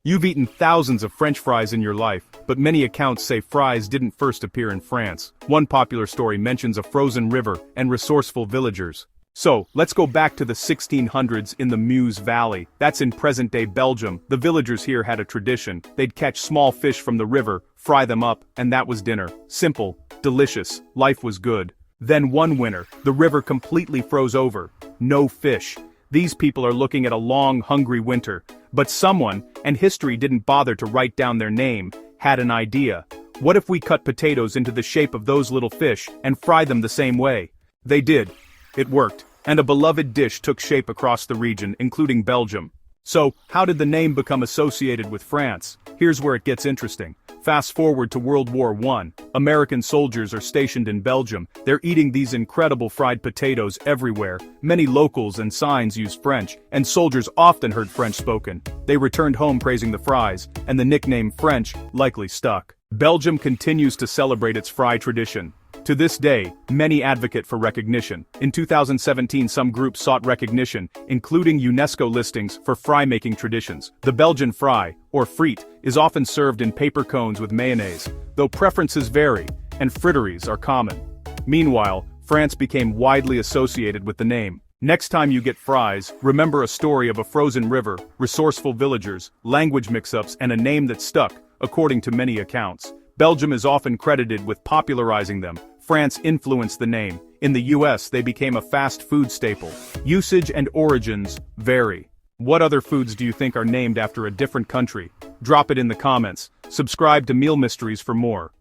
You've eaten thousands of French fries in your life, but many accounts say fries didn't first appear in France. One popular story mentions a frozen river and resourceful villagers. So, let's go back to the 1600s in the Meuse Valley. That's in present-day Belgium. The villagers here had a tradition. They'd catch small fish from the river, fry them up, and that was dinner. Simple, delicious, life was good. Then one winter, the river completely froze over. No fish. These people are looking at a long, hungry winter. But someone, and history didn't bother to write down their name, had an idea. What if we cut potatoes into the shape of those little fish and fry them the same way? They did. It worked, and a beloved dish took shape across the region, including Belgium. So, how did the name become associated with France? Here's where it gets interesting. Fast forward to World War I. American soldiers are stationed in Belgium. They're eating these incredible fried potatoes everywhere. Many locals and signs use French, and soldiers often heard French spoken. They returned home praising the fries, and the nickname French likely stuck. Belgium continues to celebrate its fry tradition. To this day, many advocate for recognition. In 2017, some groups sought recognition, including UNESCO listings for fry-making traditions. The Belgian fry, or frites, is often served in paper cones with mayonnaise, though preferences vary, and friteries are common. Meanwhile, France became widely associated with the name. Next time you get fries, remember a story of a frozen river, resourceful villagers, language mix-ups, and a name that stuck, according to many accounts. Belgium is often credited with popularizing them. France influenced the name. In the US, they became a fast food staple. Usage and origins vary. What other foods do you think are named after a different country? Drop it in the comments. Subscribe to Meal Mysteries for more.